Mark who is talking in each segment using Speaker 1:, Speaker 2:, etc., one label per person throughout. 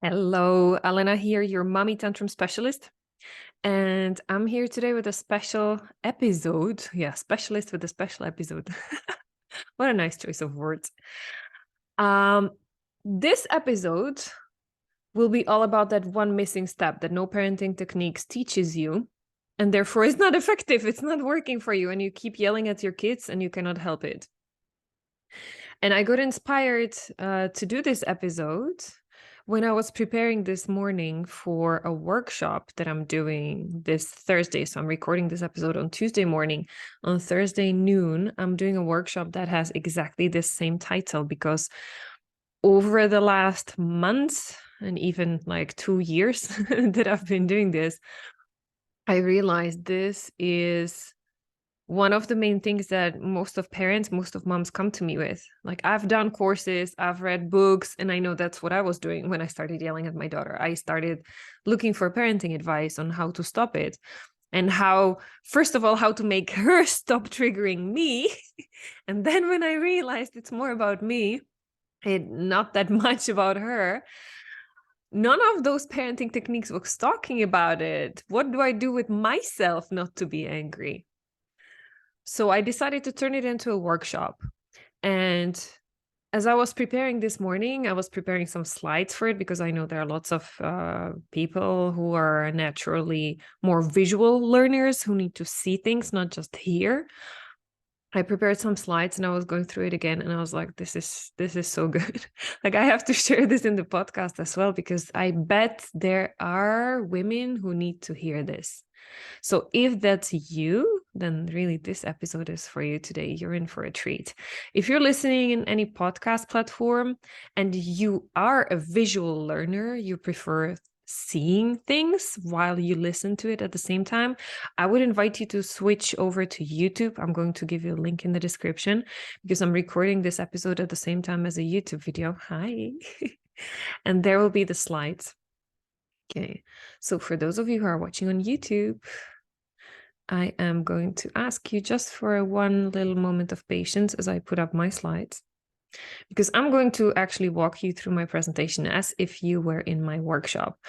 Speaker 1: Hello, Alena here, your mommy tantrum specialist. And I'm here today with a special episode. Yeah, specialist with a special episode. What a nice choice of words. Um, this episode will be all about that one missing step that no parenting techniques teaches you, and therefore it's not effective. It's not working for you, and you keep yelling at your kids and you cannot help it. And I got inspired to do this episode when I was preparing this morning for a workshop that I'm doing this Thursday. So I'm recording this episode on Tuesday morning. On Thursday noon, I'm doing a workshop that has exactly this same title because over the last month and even like 2 years that I've been doing this, I realized this is one of the main things that most of moms come to me with. Like, I've done courses, I've read books, and I know that's what I was doing when I started yelling at my daughter. I started looking for parenting advice on how to stop it and how, first of all, how to make her stop triggering me. And then when I realized it's more about me and not that much about her, none of those parenting techniques was talking about it. What do I do with myself not to be angry? So I decided to turn it into a workshop. And as I was preparing this morning, I was preparing some slides for it because I know there are lots of people who are naturally more visual learners who need to see things, not just hear. I prepared some slides and I was going through it again and I was like, this is so good. Like, I have to share this in the podcast as well, because I bet there are women who need to hear this. So if that's you, then really this episode is for you today. You're in for a treat. If you're listening in any podcast platform and you are a visual learner, you prefer seeing things while you listen to it at the same time, I would invite you to switch over to YouTube. I'm going to give you a link in the description because I'm recording this episode at the same time as a YouTube video. Hi. And there will be the slides. Okay. So for those of you who are watching on YouTube, I am going to ask you just for one little moment of patience as I put up my slides, because I'm going to actually walk you through my presentation as if you were in my workshop.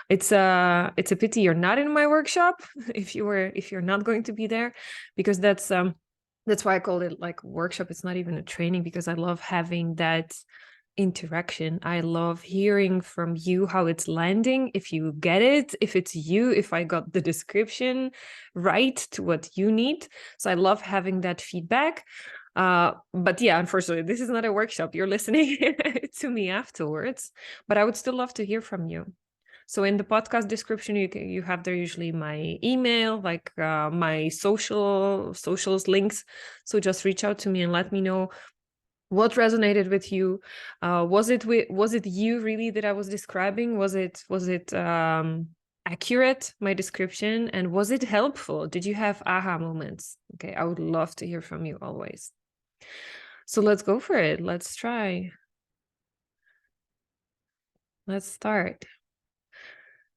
Speaker 1: It's a pity you're not in my workshop if you're not going to be there, because that's why I called it like workshop. It's not even a training, because I love having that interaction. I love hearing from you how it's landing, if you get it, if it's you, if I got the description right to what you need. So I love having that feedback. But yeah, unfortunately, this is not a workshop. You're listening to me afterwards, but I would still love to hear from you. So in the podcast description, you have there usually my email, like my socials links. So just reach out to me and let me know what resonated with you. Was it you really that I was describing? Was it accurate, my description? And was it helpful? Did you have aha moments? Okay, I would love to hear from you always. So let's go for it. Let's try. Let's start.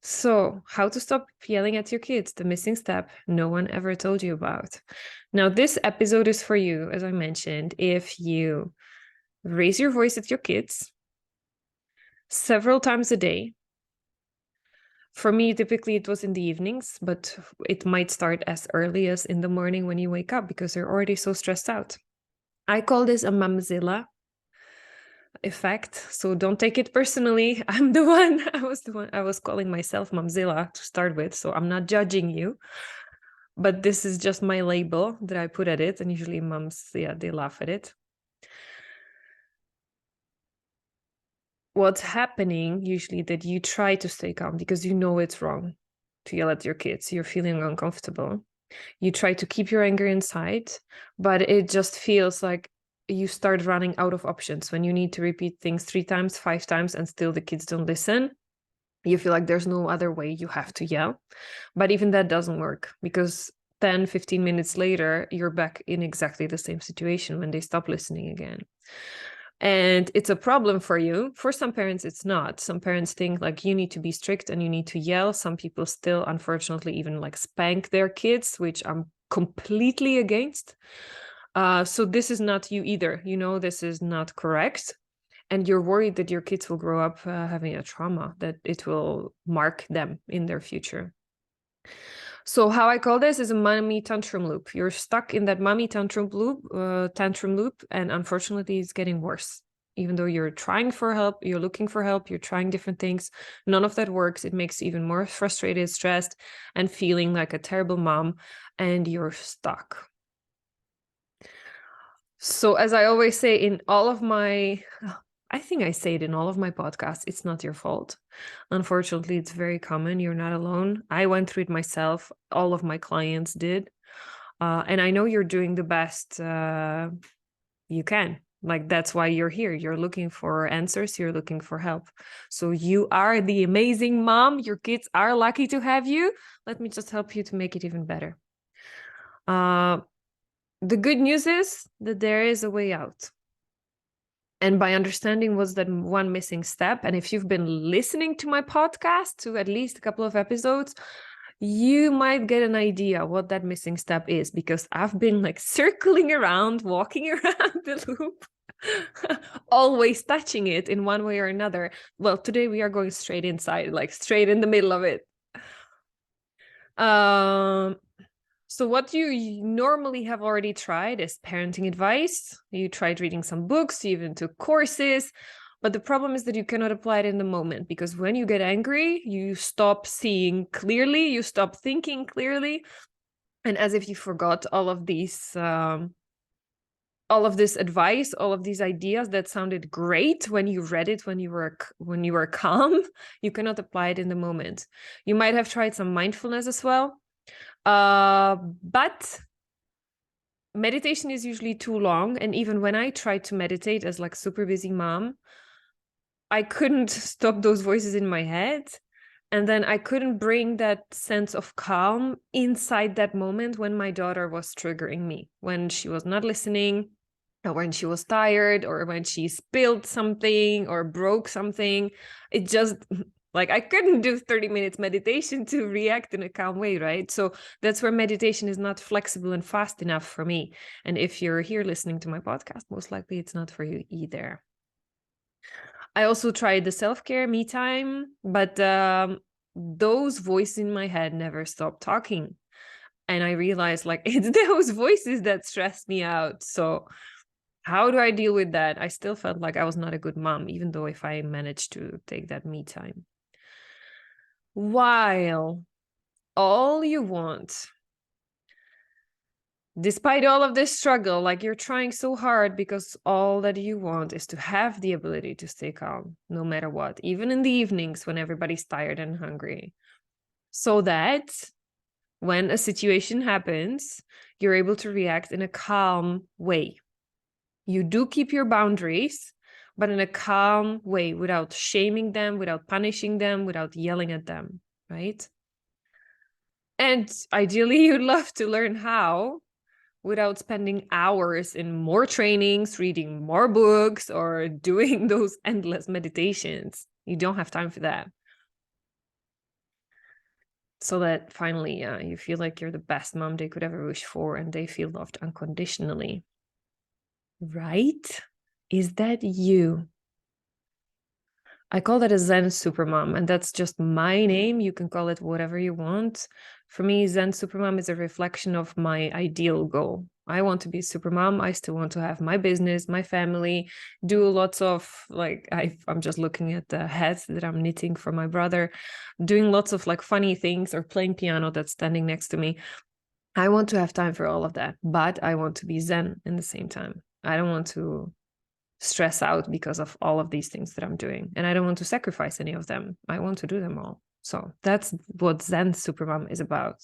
Speaker 1: So, how to stop yelling at your kids, the missing step no one ever told you about. Now, this episode is for you, as I mentioned, if you raise your voice at your kids several times a day. For me, typically it was in the evenings, but it might start as early as in the morning when you wake up because you're already so stressed out. I call this a mamzilla effect. So don't take it personally. I was calling myself mamzilla to start with. So I'm not judging you, but this is just my label that I put at it. And usually moms, they laugh at it. What's happening usually that you try to stay calm because you know it's wrong to yell at your kids. You're feeling uncomfortable. You try to keep your anger inside, but it just feels like you start running out of options when you need to repeat things 3 times, 5 times, and still the kids don't listen. You feel like there's no other way, you have to yell. But even that doesn't work, because 10, 15 minutes later, you're back in exactly the same situation when they stop listening again. And it's a problem for you. For some parents, it's not. Some parents think like you need to be strict and you need to yell. Some people still, unfortunately, even like spank their kids, which I'm completely against. So this is not you either. This is not correct. And you're worried that your kids will grow up having a trauma, that it will mark them in their future. So how I call this is a mommy tantrum loop. You're stuck in that mommy tantrum loop, and unfortunately, it's getting worse. Even though you're trying for help, you're looking for help, you're trying different things, none of that works. It makes you even more frustrated, stressed, and feeling like a terrible mom, and you're stuck. So as I always say in all of my, I think I say it in all of my podcasts, it's not your fault. Unfortunately, it's very common. You're not alone. I went through it myself. All of my clients did. And I know you're doing the best you can. Like, that's why you're here. You're looking for answers. You're looking for help. So you are the amazing mom. Your kids are lucky to have you. Let me just help you to make it even better. The good news is that there is a way out. And by understanding what's that one missing step, and if you've been listening to my podcast to at least a couple of episodes, you might get an idea what that missing step is, because I've been like circling around, walking around the loop, always touching it in one way or another. Well, today we are going straight inside, like straight in the middle of it. So what you normally have already tried is parenting advice. You tried reading some books, you even took courses, but the problem is that you cannot apply it in the moment, because when you get angry, you stop seeing clearly, you stop thinking clearly, and as if you forgot all of these, all of this advice, all of these ideas that sounded great when you read it, when you were calm, you cannot apply it in the moment. You might have tried some mindfulness as well. But meditation is usually too long. And even when I tried to meditate as like super busy mom, I couldn't stop those voices in my head. And then I couldn't bring that sense of calm inside that moment when my daughter was triggering me, when she was not listening, or when she was tired, or when she spilled something or broke something. It just, like, I couldn't do 30 minutes meditation to react in a calm way, right? So that's where meditation is not flexible and fast enough for me. And if you're here listening to my podcast, most likely it's not for you either. I also tried the self-care, me time, but those voices in my head never stopped talking. And I realized, like, it's those voices that stress me out. So how do I deal with that? I still felt like I was not a good mom, even though if I managed to take that me time. While all you want, despite all of this struggle, like you're trying so hard, because all that you want is to have the ability to stay calm, no matter what, even in the evenings when everybody's tired and hungry, so that when a situation happens, you're able to react in a calm way. You do keep your boundaries, but in a calm way, without shaming them, without punishing them, without yelling at them, right? And ideally, you'd love to learn how without spending hours in more trainings, reading more books, or doing those endless meditations. You don't have time for that. So that finally, you feel like you're the best mom they could ever wish for, and they feel loved unconditionally. Right? Is that you? I call that a Zen Supermom, and that's just my name. You can call it whatever you want. For me, Zen Supermom is a reflection of my ideal goal. I want to be a supermom. I still want to have my business, my family, do lots of, like, I'm just looking at the hats that I'm knitting for my brother, doing lots of like funny things, or playing piano that's standing next to me. I want to have time for all of that, but I want to be Zen in the same time. I don't want to stress out because of all of these things that I'm doing. And I don't want to sacrifice any of them. I want to do them all. So that's what Zen Supermom is about.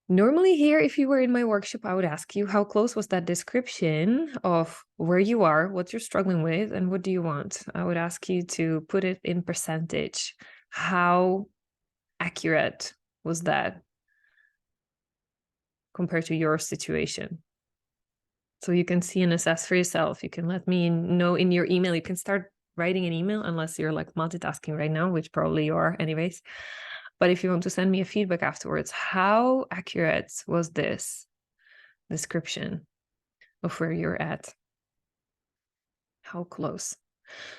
Speaker 1: Normally here, if you were in my workshop, I would ask you, how close was that description of where you are, what you're struggling with, and what do you want? I would ask you to put it in percentage. How accurate was that compared to your situation? So you can see and assess for yourself. You can let me know in your email. You can start writing an email, unless you're like multitasking right now, which probably you are anyways. But if you want to send me a feedback afterwards, how accurate was this description of where you're at? How close.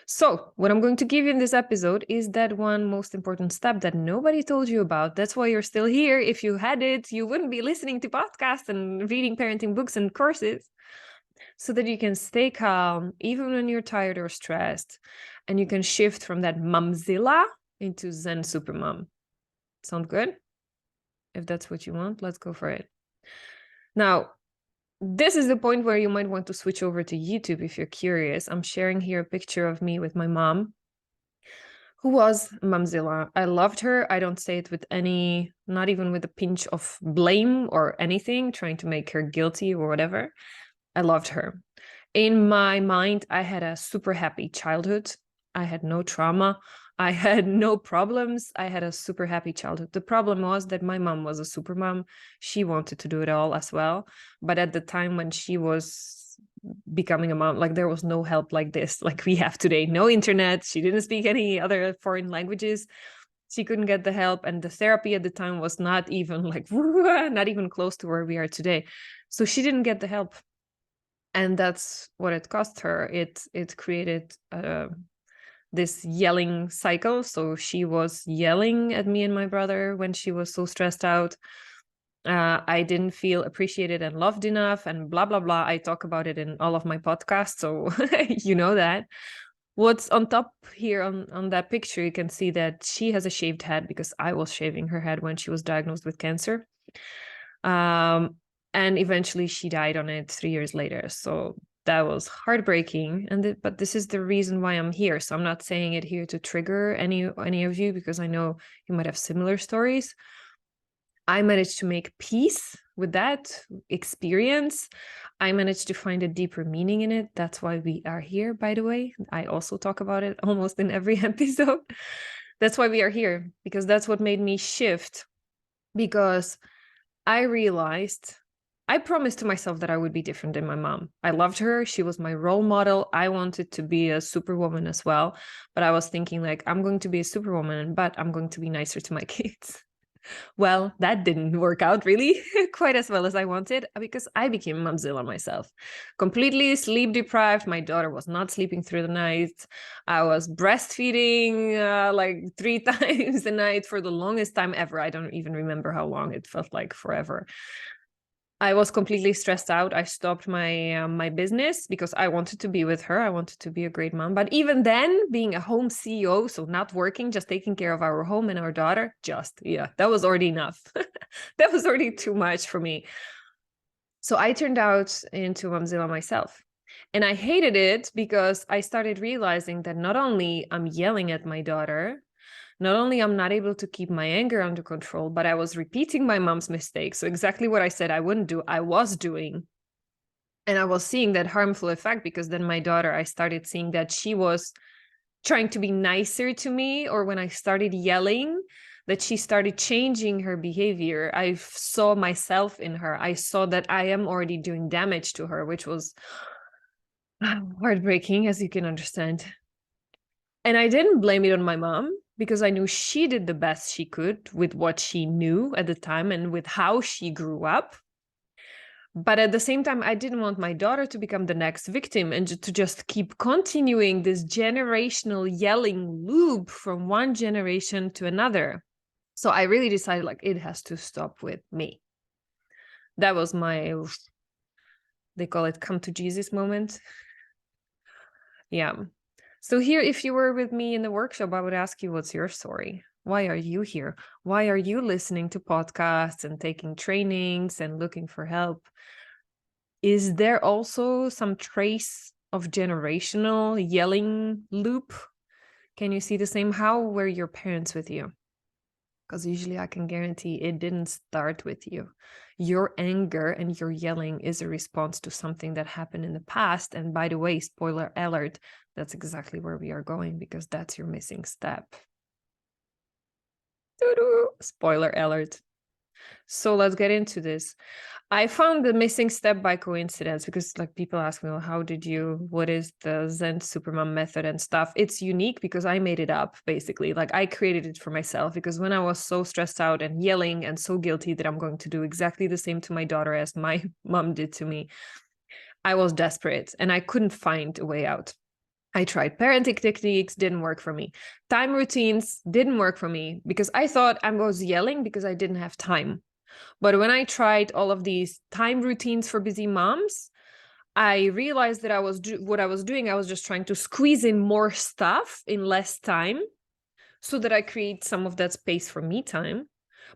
Speaker 1: So what I'm going to give you in this episode is that one most important step that nobody told you about. That's why you're still here. If you had it, you wouldn't be listening to podcasts and reading parenting books and courses, so that you can stay calm even when you're tired or stressed, and you can shift from that momzilla into Zen Supermom. Sound good? If that's what you want, let's go for it. Now, this is the point where you might want to switch over to YouTube if you're curious. I'm sharing here a picture of me with my mom, who was momzilla. I loved her. I don't say it with any, not even with a pinch of blame or anything, trying to make her guilty or whatever. I loved her. In my mind, I had a super happy childhood. I had no trauma. I had no problems. I had a super happy childhood. The problem was that my mom was a super mom. She wanted to do it all as well. But at the time when she was becoming a mom, like there was no help like this, like we have today. No internet. She didn't speak any other foreign languages. She couldn't get the help. And the therapy at the time was not even like, not even close to where we are today. So she didn't get the help. And that's what it cost her. It created this yelling cycle. So she was yelling at me and my brother when she was so stressed out. I didn't feel appreciated and loved enough, and blah, blah, blah. I talk about it in all of my podcasts, so you know that. What's on top here on that picture, you can see that she has a shaved head because I was shaving her head when she was diagnosed with cancer. And eventually she died on it 3 years later. So that was heartbreaking. But this is the reason why I'm here. So I'm not saying it here to trigger any of you, because I know you might have similar stories. I managed to make peace with that experience. I managed to find a deeper meaning in it. That's why we are here, by the way. I also talk about it almost in every episode. That's why we are here, because that's what made me shift. Because I realized, I promised to myself that I would be different than my mom. I loved her. She was my role model. I wanted to be a superwoman as well. But I was thinking like, I'm going to be a superwoman, but I'm going to be nicer to my kids. Well, that didn't work out really quite as well as I wanted, because I became momzilla myself. Completely sleep deprived. My daughter was not sleeping through the night. I was breastfeeding like 3 times a night for the longest time ever. I don't even remember how long. It felt like forever. I was completely stressed out. I stopped my my business because I wanted to be with her. I wanted to be a great mom. But even then, being a home CEO, so not working, just taking care of our home and our daughter, that was already enough. That was already too much for me. So I turned out into momzilla myself. And I hated it because I started realizing that not only I'm yelling at my daughter, not only I'm not able to keep my anger under control, but I was repeating my mom's mistakes. So exactly what I said I wouldn't do, I was doing. And I was seeing that harmful effect, because then my daughter, I started seeing that she was trying to be nicer to me, or when I started yelling, that she started changing her behavior. I saw myself in her. I saw that I am already doing damage to her, which was heartbreaking, as you can understand. And I didn't blame it on my mom, because I knew she did the best she could with what she knew at the time and with how she grew up. But at the same time, I didn't want my daughter to become the next victim and to just keep continuing this generational yelling loop from one generation to another. So I really decided like it has to stop with me. That was my, they call it come to Jesus moment. Yeah. So here, if you were with me in the workshop, I would ask you, what's your story? Why are you here? Why are you listening to podcasts and taking trainings and looking for help? Is there also some trace of generational yelling loop? Can you see the same? How were your parents with you? Because usually I can guarantee it didn't start with you. Your anger and your yelling is a response to something that happened in the past. And by the way, spoiler alert, that's exactly where we are going, because that's your missing step. Doo-doo. Spoiler alert. So let's get into this. I found the missing step by coincidence, because like people ask me, well, what is the Zen Supermom method and stuff? It's unique because I made it up, basically. Like I created it for myself, because when I was so stressed out and yelling and so guilty that I'm going to do exactly the same to my daughter as my mom did to me, I was desperate and I couldn't find a way out. I tried parenting techniques, didn't work for me. Time routines didn't work for me because I thought I was yelling because I didn't have time. But when I tried all of these time routines for busy moms, I realized that what I was doing, I was just trying to squeeze in more stuff in less time so that I create some of that space for me time.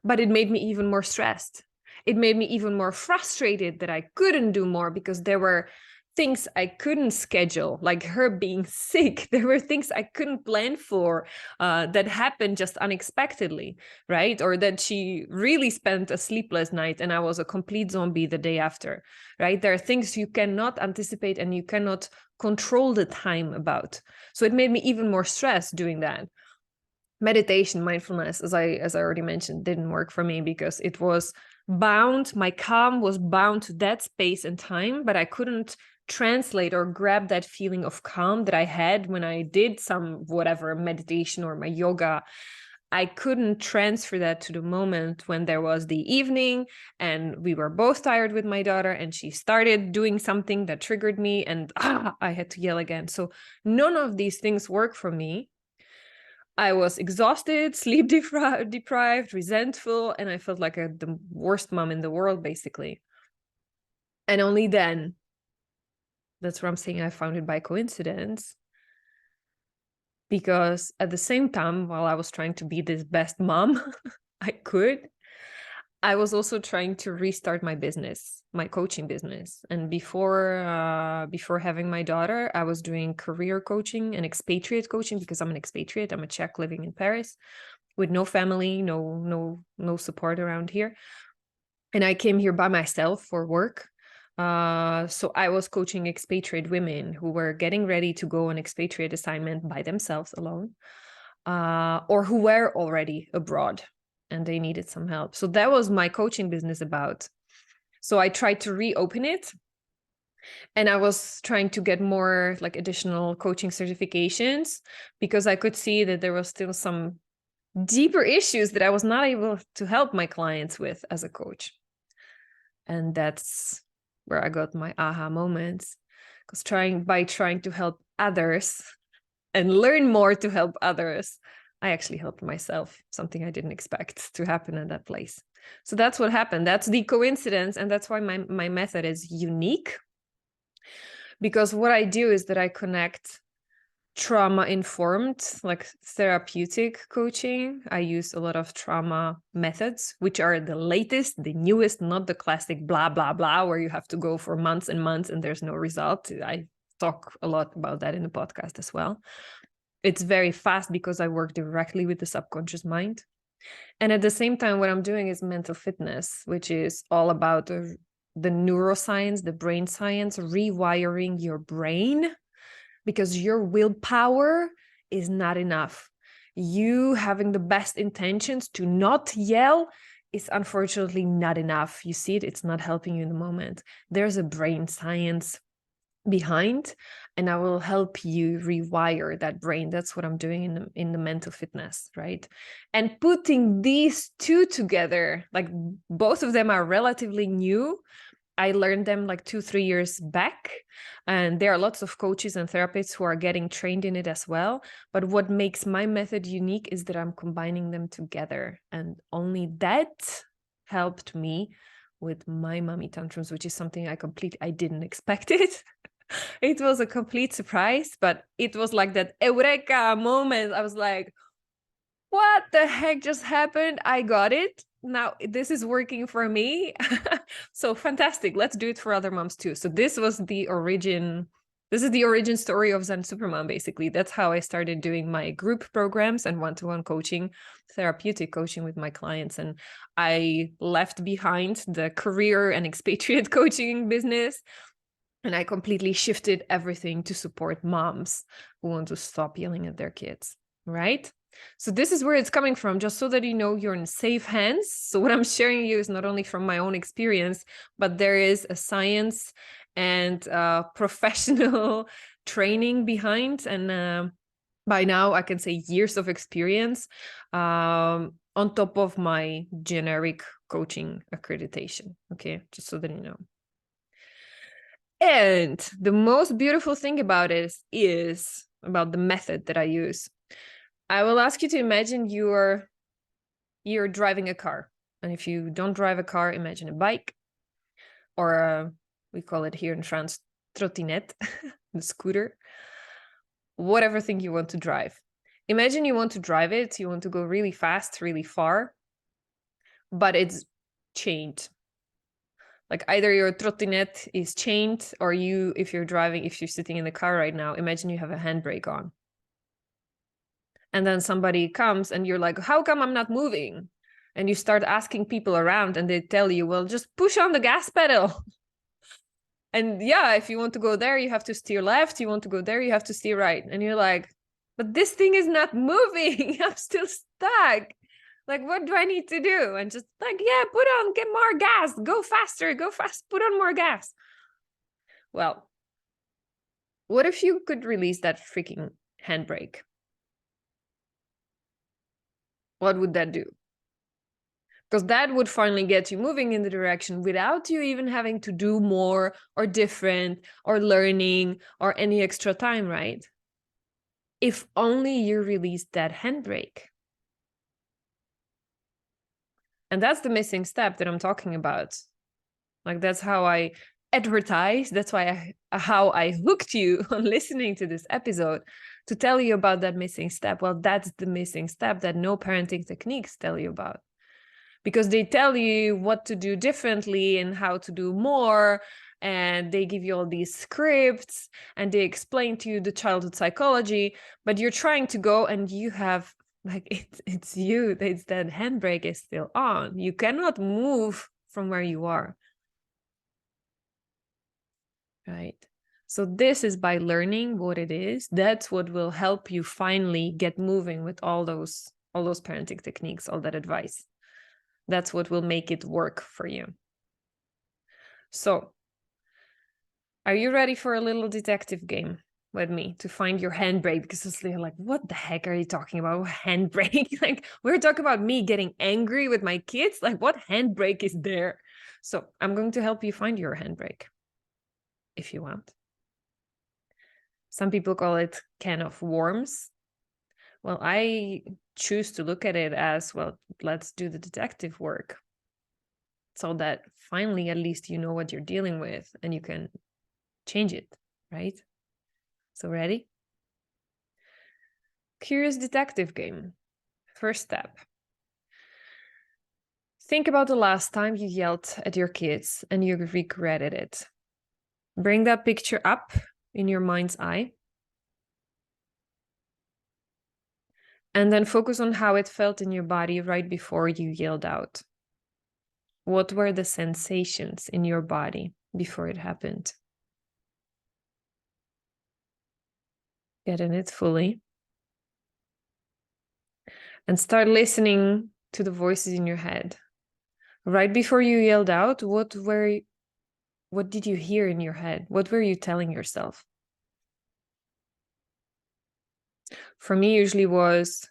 Speaker 1: But it made me even more stressed. It made me even more frustrated that I couldn't do more because there were things I couldn't schedule, like her being sick. There were things I couldn't plan for that happened just unexpectedly, right? Or that she really spent a sleepless night and I was a complete zombie the day after, right? There are things you cannot anticipate and you cannot control the time about. So it made me even more stressed doing that. Meditation, mindfulness, as I already mentioned, didn't work for me because it was bound, my calm was bound to that space and time, but I couldn't translate or grab that feeling of calm that I had when I did some whatever meditation or my yoga. I couldn't transfer that to the moment when there was the evening and we were both tired with my daughter and she started doing something that triggered me and I had to yell again. So none of these things work for me. I was exhausted, sleep deprived, resentful, and I felt like the worst mom in the world, basically. And only then, that's what I'm saying, I found it by coincidence. Because at the same time, while I was trying to be this best mom I could, I was also trying to restart my business, my coaching business. And before having my daughter, I was doing career coaching and expatriate coaching because I'm an expatriate. I'm a Czech living in Paris with no family, no support around here. And I came here by myself for work. So I was coaching expatriate women who were getting ready to go on expatriate assignment by themselves alone, or who were already abroad and they needed some help. So that was my coaching business about. So I tried to reopen it. And I was trying to get more like additional coaching certifications because I could see that there was still some deeper issues that I was not able to help my clients with as a coach. And that's where I got my aha moments. Because trying to help others and learn more to help others, I actually helped myself, something I didn't expect to happen in that place. So that's what happened. That's the coincidence. And that's why my method is unique. Because what I do is that I connect trauma-informed, like therapeutic coaching. I use a lot of trauma methods, which are the latest, the newest, not the classic blah, blah, blah, where you have to go for months and months and there's no result. I talk a lot about that in the podcast as well. It's very fast because I work directly with the subconscious mind. And at the same time, what I'm doing is mental fitness, which is all about the neuroscience, the brain science, rewiring your brain, because your willpower is not enough. You having the best intentions to not yell is unfortunately not enough. You see it, it's not helping you in the moment. There's a brain science behind, and I will help you rewire that brain. That's what I'm doing in the mental fitness, right? And putting these two together, like both of them are relatively new. I learned them like 2-3 years back, and there are lots of coaches and therapists who are getting trained in it as well. But what makes my method unique is that I'm combining them together, and only that helped me with my mommy tantrums, which is something I didn't expect it. It was a complete surprise, but it was like that eureka moment. I was like, what the heck just happened? I got it. Now this is working for me. So fantastic. Let's do it for other moms too. So this is the origin story of Zen Supermom, basically. That's how I started doing my group programs and one-to-one coaching, therapeutic coaching with my clients. And I left behind the career and expatriate coaching business. And I completely shifted everything to support moms who want to stop yelling at their kids, right? So this is where it's coming from, just so that you know you're in safe hands. So what I'm sharing you is not only from my own experience, but there is a science and professional training behind. And by now I can say years of experience on top of my generic coaching accreditation. Okay, just so that you know. And the most beautiful thing about it is about the method that I use. I will ask you to imagine you're driving a car. And if you don't drive a car, imagine a bike, or we call it here in France, trottinette, the scooter, whatever thing you want to drive. Imagine you want to drive it, you want to go really fast, really far, but it's chained. Like either your trottinette is chained, or if you're sitting in the car right now, imagine you have a handbrake on. And then somebody comes and you're like, how come I'm not moving? And you start asking people around and they tell you, well, just push on the gas pedal. And yeah, if you want to go there, you have to steer left. You want to go there, you have to steer right. And you're like, but this thing is not moving. I'm still stuck. Like, what do I need to do? And just like, yeah, get more gas, go faster, go fast, put on more gas. Well, what if you could release that freaking handbrake? What would that do? Because that would finally get you moving in the direction without you even having to do more or different or learning or any extra time, right? If only you released that handbrake. And that's the missing step that I'm talking about. Like, that's how I advertise. That's how I hooked you on listening to this episode, to tell you about that missing step. Well, that's the missing step that no parenting techniques tell you about. Because they tell you what to do differently and how to do more. And they give you all these scripts and they explain to you the childhood psychology, but you're trying to go and you have like, it's that handbrake is still on. You cannot move from where you are. Right. So this is by learning what it is. That's what will help you finally get moving with all those parenting techniques, all that advice. That's what will make it work for you. So, are you ready for a little detective game with me to find your handbrake? Because they're like, what the heck are you talking about? Handbrake? Like, we're talking about me getting angry with my kids. Like, what handbrake is there? So, I'm going to help you find your handbrake if you want. Some people call it can of worms. Well, I choose to look at it as, well, let's do the detective work so that finally, at least you know what you're dealing with and you can change it, right? So ready? Curious detective game. First step. Think about the last time you yelled at your kids and you regretted it. Bring that picture up in your mind's eye. And then focus on how it felt in your body right before you yelled out. What were the sensations in your body before it happened? Get in it fully. And start listening to the voices in your head. Right before you yelled out, what did you hear in your head? What were you telling yourself? For me, usually was,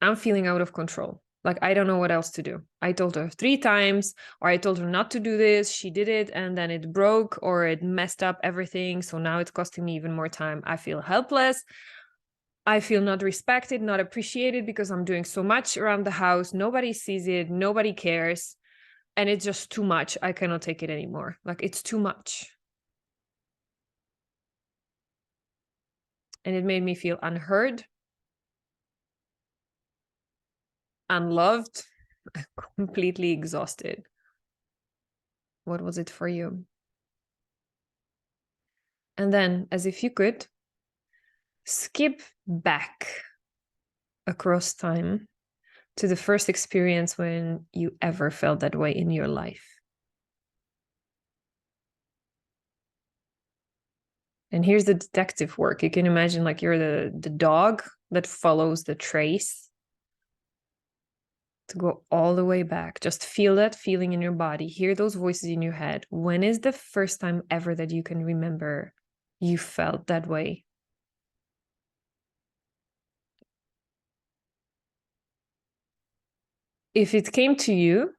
Speaker 1: I'm feeling out of control. Like, I don't know what else to do. I told her 3 times, or I told her not to do this. She did it, and then it broke, or it messed up everything. So now it's costing me even more time. I feel helpless. I feel not respected, not appreciated because I'm doing so much around the house. Nobody sees it. Nobody cares. And it's just too much. I cannot take it anymore. Like, it's too much. And it made me feel unheard, unloved, completely exhausted. What was it for you? And then, as if you could, skip back across time to the first experience when you ever felt that way in your life. And here's the detective work. You can imagine like you're the dog that follows the trace to go all the way back. Just feel that feeling in your body. Hear those voices in your head. When is the first time ever that you can remember you felt that way? If it came to you,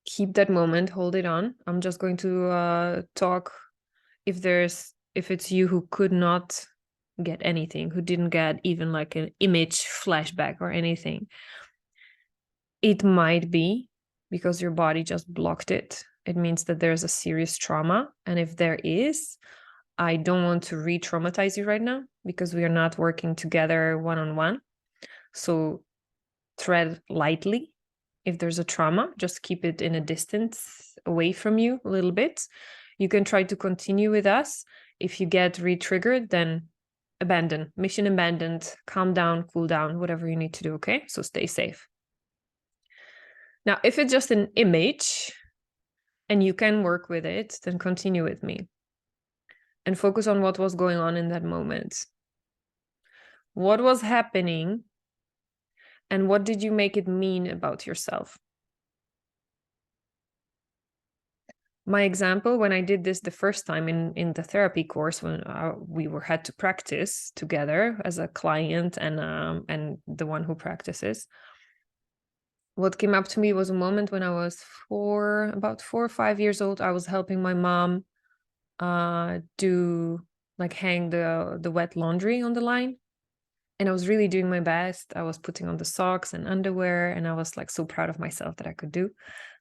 Speaker 1: keep that moment, hold it on. I'm just going to talk if it's you who could not get anything, who didn't get even like an image flashback or anything, it might be because your body just blocked it. It means that there's a serious trauma. And if there is, I don't want to re-traumatize you right now because we are not working together one-on-one. So tread lightly. If there's a trauma, just keep it in a distance away from you a little bit. You can try to continue with us. If you get re-triggered, then abandon, mission abandoned, calm down, cool down, whatever you need to do, okay? So stay safe. Now, if it's just an image and you can work with it, then continue with me and focus on what was going on in that moment. What was happening and what did you make it mean about yourself? My example, when I did this the first time in the therapy course, when we had to practice together as a client and the one who practices, what came up to me was a moment when I was about 4 or 5 years old. I was helping my mom do like hang the wet laundry on the line. And I was really doing my best. I was putting on the socks and underwear, and I was like so proud of myself that I could do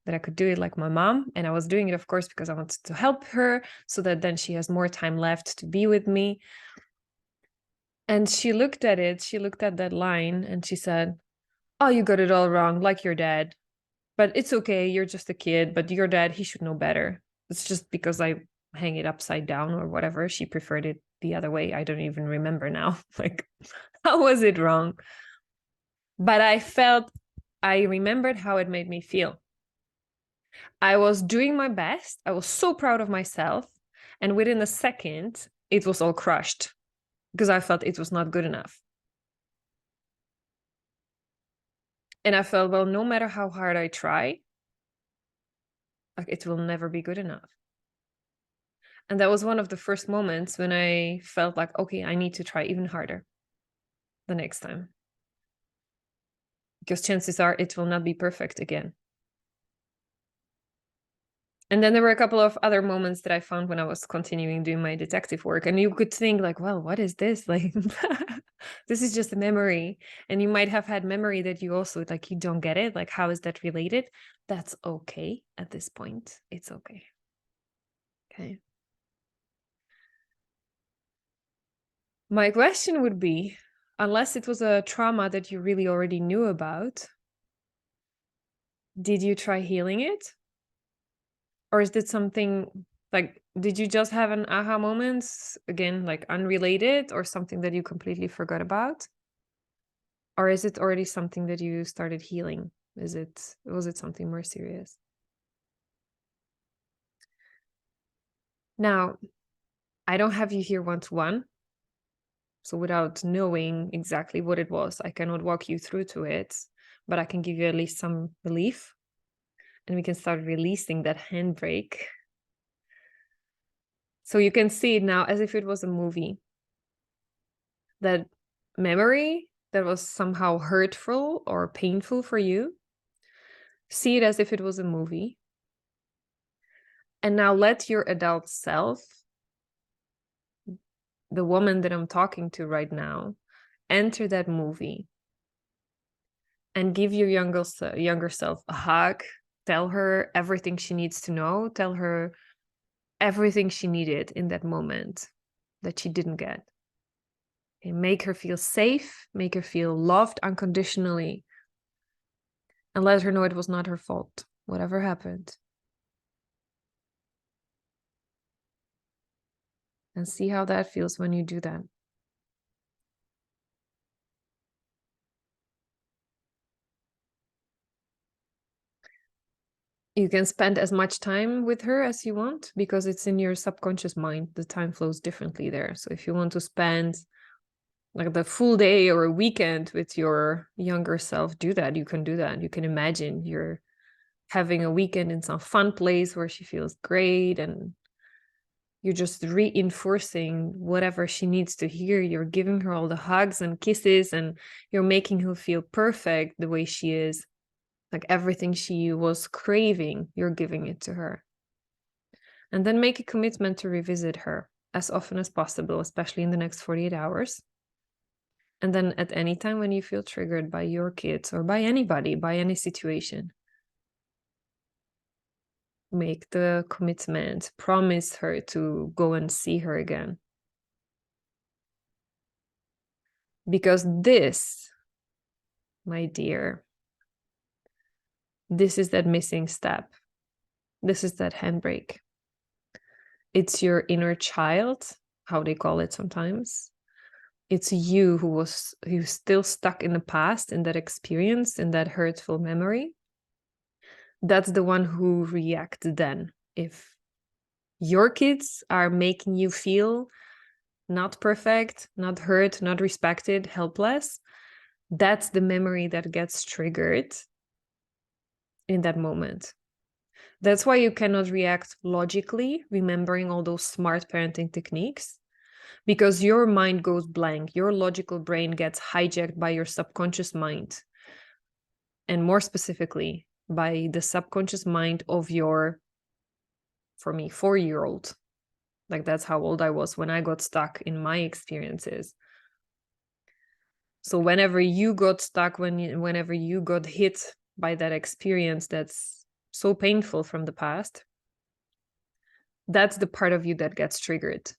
Speaker 1: it like my mom. And I was doing it, of course, because I wanted to help her so that then she has more time left to be with me. And she looked at that line, and she said, "Oh, you got it all wrong, like your dad. But it's okay, you're just a kid, but your dad, he should know better. It's just because I hang it upside down or whatever. She preferred it the other way. I don't even remember now. Like, how was it wrong? But I remembered how it made me feel. I was doing my best. I was so proud of myself. And within a second, it was all crushed because I felt it was not good enough. And I felt, well, no matter how hard I try, like, it will never be good enough. And that was one of the first moments when I felt like, okay, I need to try even harder the next time. Because chances are it will not be perfect again. And then there were a couple of other moments that I found when I was continuing doing my detective work. And you could think like, well, what is this? Like, this is just a memory. And you might have had memory that you also, like, you don't get it. Like, how is that related? That's okay at this point. It's okay. Okay. My question would be, unless it was a trauma that you really already knew about, did you try healing it? Or is it something like, did you just have an aha moment, again, like unrelated, or something that you completely forgot about? Or is it already something that you started healing? Was it something more serious? Now, I don't have you here one-to-one. So without knowing exactly what it was, I cannot walk you through to it, but I can give you at least some relief. And we can start releasing that handbrake. So you can see it now as if it was a movie. That memory that was somehow hurtful or painful for you, see it as if it was a movie. And now let your adult self, the woman that I'm talking to right now, enter that movie and give your younger self a hug. Tell her everything she needs to know. Tell her everything she needed in that moment that she didn't get. And make her feel safe, make her feel loved unconditionally, and let her know it was not her fault, whatever happened. And see how that feels when you do that. You can spend as much time with her as you want because it's in your subconscious mind. The time flows differently there. So if you want to spend like the full day or a weekend with your younger self, do that. You can do that. You can imagine you're having a weekend in some fun place where she feels great and you're just reinforcing whatever she needs to hear. You're giving her all the hugs and kisses and you're making her feel perfect the way she is. Like everything she was craving, you're giving it to her. And then make a commitment to revisit her as often as possible, especially in the next 48 hours. And then at any time when you feel triggered by your kids or by anybody, by any situation, make the commitment, promise her to go and see her again. Because this, my dear, this is that missing step. This is that handbrake. It's your inner child, how they call it sometimes. It's you who's still stuck in the past, in that experience, in that hurtful memory. That's the one who reacts then. If your kids are making you feel not perfect, not heard, not respected, helpless, that's the memory that gets triggered in that moment. That's why you cannot react logically, remembering all those smart parenting techniques, because your mind goes blank. Your logical brain gets hijacked by your subconscious mind. And more specifically, by the subconscious mind of your, for me, 4-year-old. Like, that's how old I was when I got stuck in my experiences. So whenever you got stuck, whenever you got hit by that experience that's so painful from the past, that's the part of you that gets triggered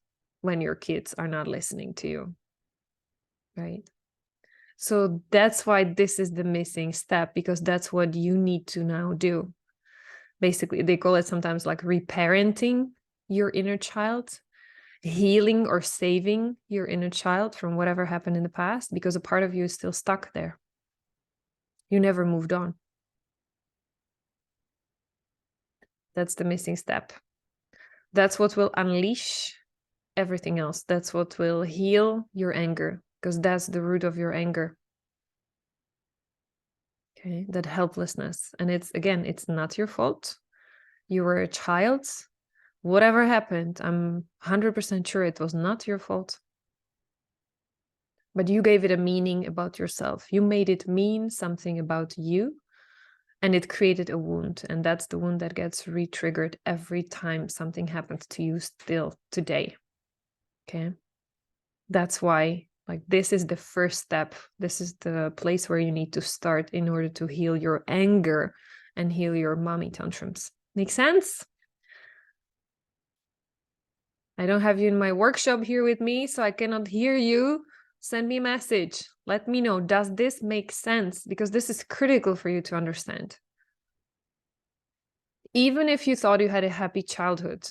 Speaker 1: when your kids are not listening to you, right? So that's why this is the missing step, because that's what you need to now do. Basically, they call it sometimes like reparenting your inner child, healing or saving your inner child from whatever happened in the past, because a part of you is still stuck there. You never moved on. That's the missing step. That's what will unleash everything else. That's what will heal your anger, because that's the root of your anger. Okay, that helplessness. And it's not your fault. You were a child. Whatever happened, I'm 100% sure it was not your fault. But you gave it a meaning about yourself. You made it mean something about you, and it created a wound. And that's the wound that gets re-triggered every time something happens to you still today. Okay. That's why, like, this is the first step. This is the place where you need to start in order to heal your anger and heal your mommy tantrums. Make sense? I don't have you in my workshop here with me, so I cannot hear you. Send me a message. Let me know, does this make sense? Because this is critical for you to understand. Even if you thought you had a happy childhood,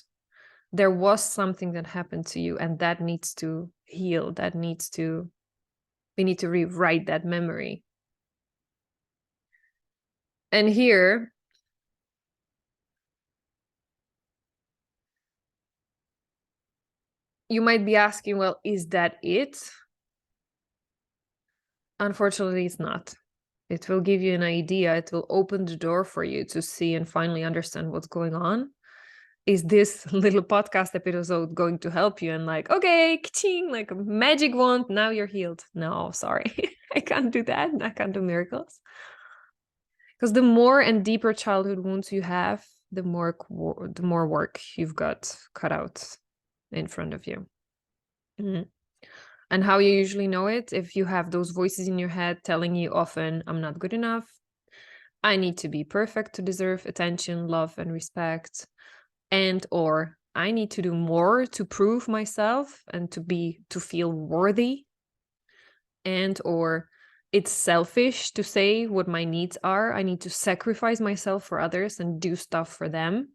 Speaker 1: there was something that happened to you, and that needs to heal. We need to rewrite that memory. And here, you might be asking, well, is that it? Unfortunately, it's not. It will give you an idea. It will open the door for you to see and finally understand what's going on. Is this little podcast episode going to help you? And like, okay, ka-ching, like a magic wand, now you're healed. No, sorry. I can't do that. I can't do miracles. Because the more and deeper childhood wounds you have, the more work you've got cut out in front of you. Mm-hmm. And how you usually know it, if you have those voices in your head telling you often, I'm not good enough, I need to be perfect to deserve attention, love, and respect, and or I need to do more to prove myself and to feel worthy, and or it's selfish to say what my needs are. I need to sacrifice myself for others and do stuff for them.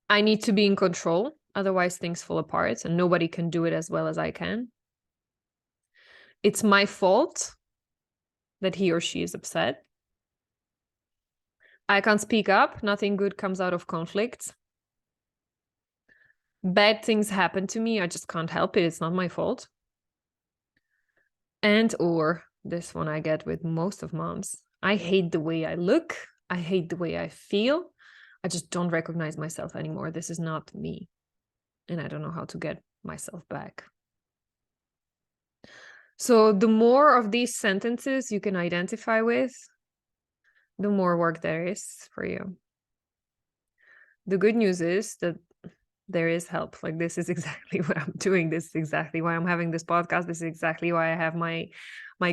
Speaker 1: I need to be in control, otherwise things fall apart and nobody can do it as well as I can. It's my fault that he or she is upset. I can't speak up. Nothing good comes out of conflicts. Bad things happen to me. I just can't help it. It's not my fault. And or this one I get with most of moms. I hate the way I look. I hate the way I feel. I just don't recognize myself anymore. This is not me. And I don't know how to get myself back. So the more of these sentences you can identify with, the more work there is for you. The good news is that there is help. Like, this is exactly what I'm doing. This is exactly why I'm having this podcast. This is exactly why I have my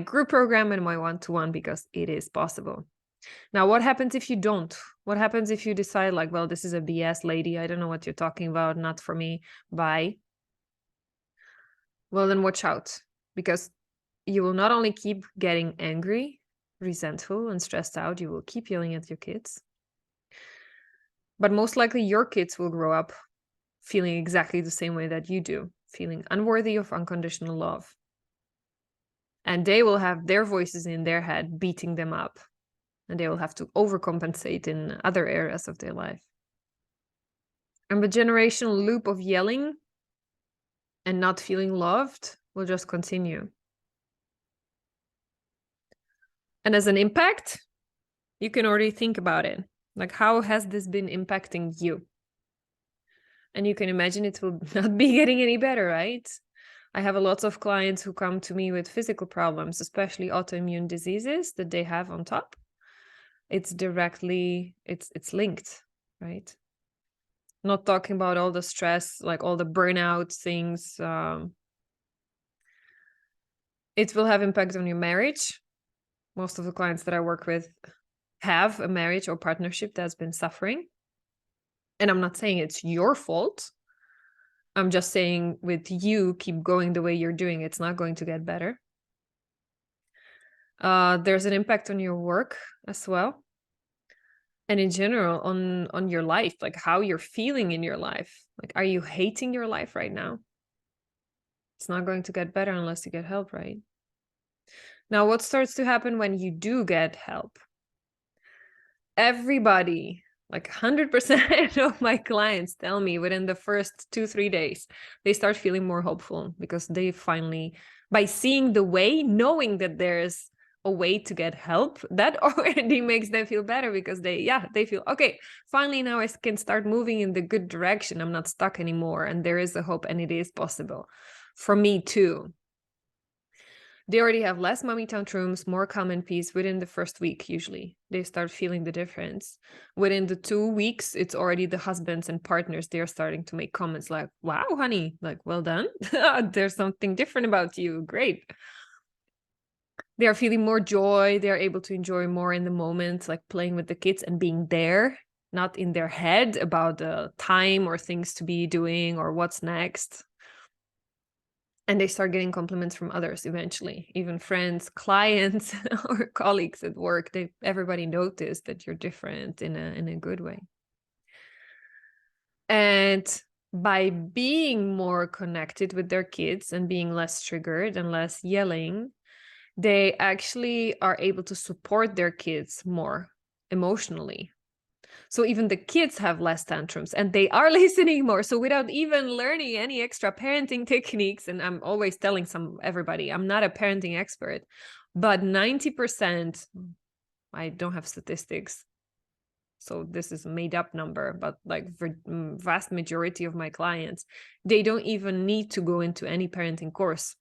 Speaker 1: group program and my one-to-one, because it is possible. Now, what happens if you don't? What happens if you decide like, well, this is a BS, lady, I don't know what you're talking about, not for me, bye? Well, then watch out, because you will not only keep getting angry, resentful, and stressed out, you will keep yelling at your kids, but most likely your kids will grow up feeling exactly the same way that you do, feeling unworthy of unconditional love. And they will have their voices in their head beating them up, and they will have to overcompensate in other areas of their life. And the generational loop of yelling and not feeling loved will just continue. And as an impact, you can already think about it. Like, how has this been impacting you? And you can imagine it will not be getting any better, right? I have a lot of clients who come to me with physical problems, especially autoimmune diseases that they have on top. It's directly, it's linked, right? Not talking about all the stress, like all the burnout things. It will have impact on your marriage. Most of the clients that I work with have a marriage or partnership that's been suffering. And I'm not saying it's your fault. I'm just saying, with you keep going the way you're doing, it's not going to get better. There's an impact on your work as well. And in general, on your life, like how you're feeling in your life. Like, are you hating your life right now? It's not going to get better unless you get help, right? Now, what starts to happen when you do get help? Everybody, like 100% of my clients tell me within the first 2-3 days, they start feeling more hopeful, because they finally, by seeing the way, knowing that there's a way to get help, that already makes them feel better, because they feel, okay, finally now I can start moving in the good direction. I'm not stuck anymore, and there is a hope, and it is possible for me too. They already have less mommy tantrums, more calm and peace within the first week. Usually they start feeling the difference. Within the 2 weeks, it's already the husbands and partners. They're starting to make comments like, wow, honey, like, well done. There's something different about you. Great. They are feeling more joy. They're able to enjoy more in the moment, like playing with the kids and being there, not in their head about the time or things to be doing or what's next. And they start getting compliments from others eventually, even friends, clients, or colleagues at work. Everybody noticed that you're different in a good way. And by being more connected with their kids and being less triggered and less yelling, they actually are able to support their kids more emotionally. So even the kids have less tantrums and they are listening more. So without even learning any extra parenting techniques, and I'm always telling everybody, I'm not a parenting expert, but 90%, I don't have statistics, so this is a made up number, but like for vast majority of my clients, they don't even need to go into any parenting course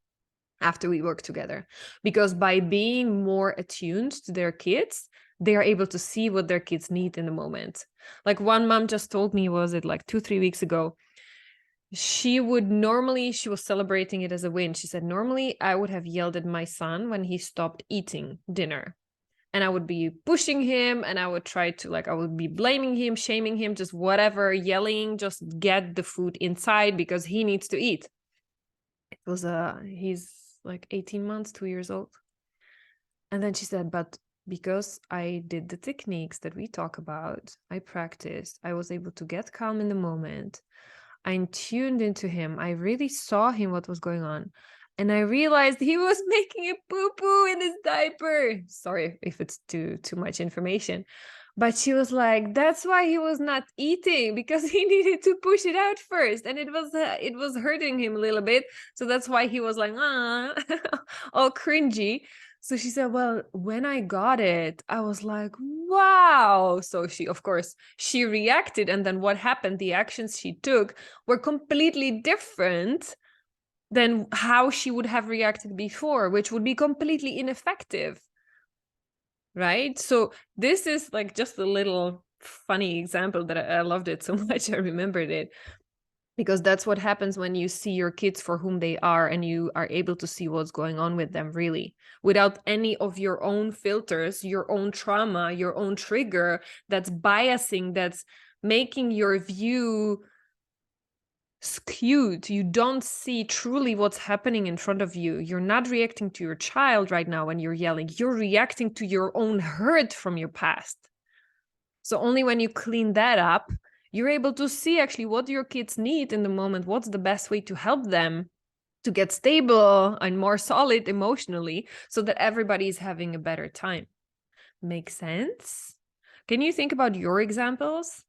Speaker 1: after we work together, because by being more attuned to their kids, they are able to see what their kids need in the moment. Like, one mom just told me, was it like 2-3 weeks ago, she was celebrating it as a win. She said, normally I would have yelled at my son when he stopped eating dinner, and I would be pushing him, and I would try to, like, I would be blaming him, shaming him, just whatever, yelling, just get the food inside because he needs to eat. It was he's like 18 months, 2 years old. And then she said, but because I did the techniques that we talk about, I practiced, I was able to get calm in the moment. I tuned into him. I really saw him, what was going on. And I realized he was making a poo-poo in his diaper. Sorry if it's too much information. But she was like, that's why he was not eating, because he needed to push it out first. And it was hurting him a little bit. So that's why he was like, all cringy. So she said, well, when I got it, I was like, wow. So of course, she reacted. And then what happened? The actions she took were completely different than how she would have reacted before, which would be completely ineffective. Right? So this is like just a little funny example that I loved it so much. I remembered it. because that's what happens when you see your kids for whom they are and you are able to see what's going on with them really without any of your own filters, your own trauma, your own trigger that's biasing, that's making your view skewed. You don't see truly what's happening in front of you. You're not reacting to your child right now when you're yelling. You're reacting to your own hurt from your past. So only when you clean that up, you're able to see actually what your kids need in the moment. What's the best way to help them to get stable and more solid emotionally so that everybody is having a better time. Make sense? Can you think about your examples?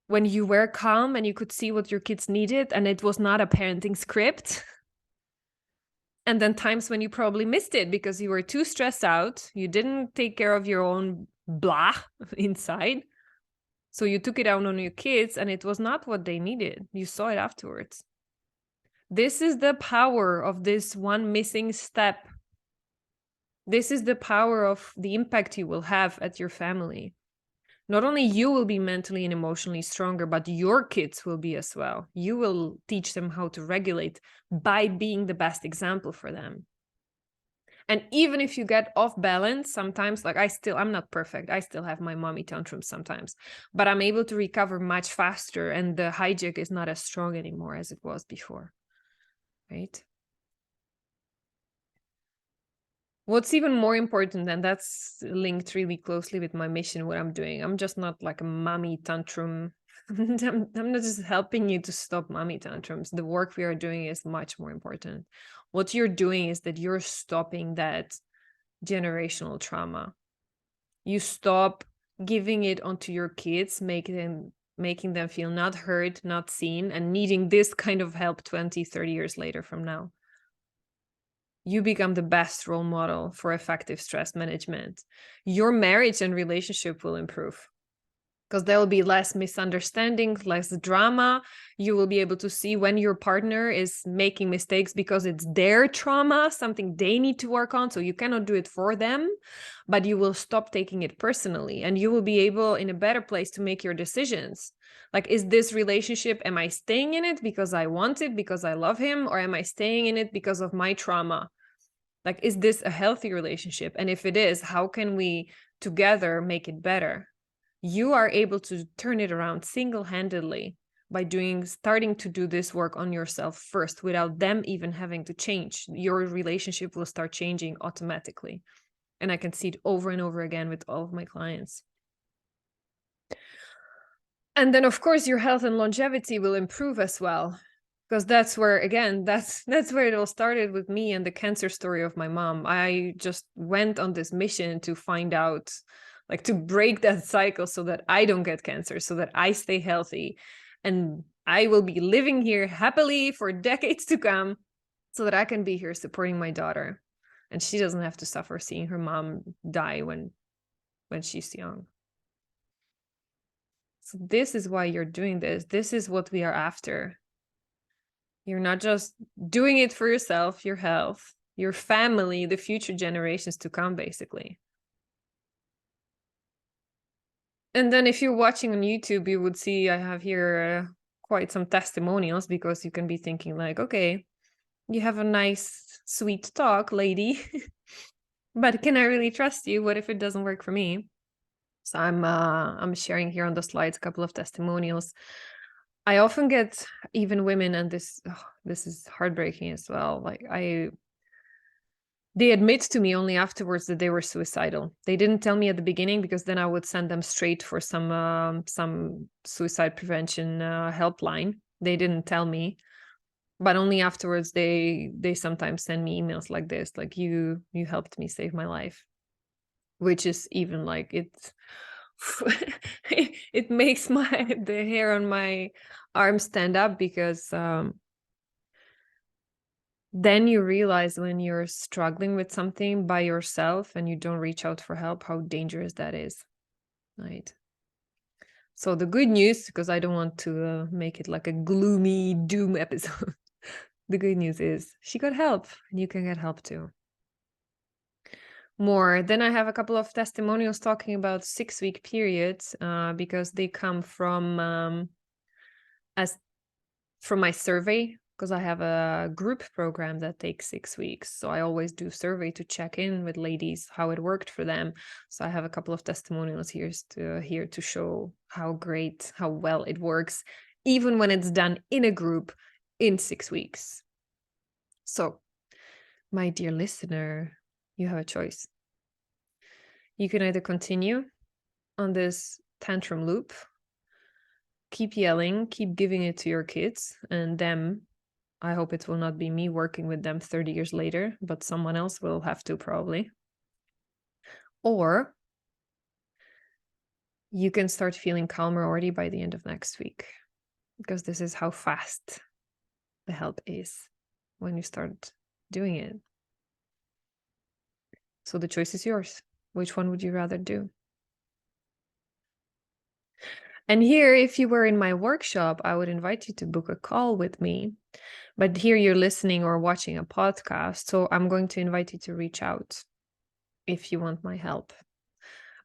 Speaker 1: When you were calm and you could see what your kids needed and it was not a parenting script. And then times when you probably missed it because you were too stressed out. You didn't take care of your own blah inside. So you took it out on your kids and it was not what they needed. You saw it afterwards. This is the power of this one missing step. This is the power of the impact you will have at your family. Not only you will be mentally and emotionally stronger, but your kids will be as well. You will teach them how to regulate by being the best example for them. And even if you get off balance, sometimes, like I'm not perfect. I still have my mommy tantrums sometimes, but I'm able to recover much faster and the hijack is not as strong anymore as it was before, right? What's even more important, and that's linked really closely with my mission, what I'm doing. I'm just not like a mommy tantrum. I'm not just helping you to stop mommy tantrums. The work we are doing is much more important. What you're doing is that you're stopping that generational trauma. You stop giving it onto your kids, making them feel not heard, not seen, and needing this kind of help 20, 30 years later from now. You become the best role model for effective stress management. Your marriage and relationship will improve because there will be less misunderstanding, less drama. You will be able to see when your partner is making mistakes because it's their trauma, something they need to work on. So you cannot do it for them, but you will stop taking it personally and you will be able in a better place to make your decisions. Like, is this relationship, am I staying in it because I want it, because I love him, or am I staying in it because of my trauma? Like, is this a healthy relationship? And if it is, how can we together make it better? You are able to turn it around single-handedly by starting to do this work on yourself first without them even having to change. Your relationship will start changing automatically. And I can see it over and over again with all of my clients. And then, of course, your health and longevity will improve as well. Because that's where, again, that's where it all started with me and the cancer story of my mom. I just went on this mission to find out, like, to break that cycle so that I don't get cancer, so that I stay healthy. And I will be living here happily for decades to come so that I can be here supporting my daughter. And she doesn't have to suffer seeing her mom die when she's young. So this is why you're doing this. This is what we are after. You're not just doing it for yourself, your health, your family, the future generations to come, basically. And then if you're watching on YouTube, you would see I have here quite some testimonials, because you can be thinking like, okay, you have a nice, sweet talk, lady, but can I really trust you? What if it doesn't work for me? So I'm sharing here on the slides a couple of testimonials. I often get even women, and this is heartbreaking as well. Like, they admit to me only afterwards that they were suicidal. They didn't tell me at the beginning, because then I would send them straight for some suicide prevention helpline. They didn't tell me, but only afterwards they sometimes send me emails like this, like, you helped me save my life, which is even like it makes the hair on my arm stand up, because then you realize when you're struggling with something by yourself and you don't reach out for help, how dangerous that is, right? So the good news, because I don't want to make it like a gloomy doom episode, the good news is she got help, and you can get help too. More. Then I have a couple of testimonials talking about 6-week periods, because they come from as from my survey, because I have a group program that takes 6 weeks. So I always do survey to check in with ladies how it worked for them. So I have a couple of testimonials here to show how great, how well it works, even when it's done in a group in 6 weeks. So, my dear listener, you have a choice. You can either continue on this tantrum loop, keep yelling, keep giving it to your kids, and them, I hope it will not be me working with them 30 years later, but someone else will have to probably. Or you can start feeling calmer already by the end of next week, because this is how fast the help is when you start doing it. So the choice is yours. Which one would you rather do? And here, if you were in my workshop, I would invite you to book a call with me. But here you're listening or watching a podcast. So I'm going to invite you to reach out if you want my help.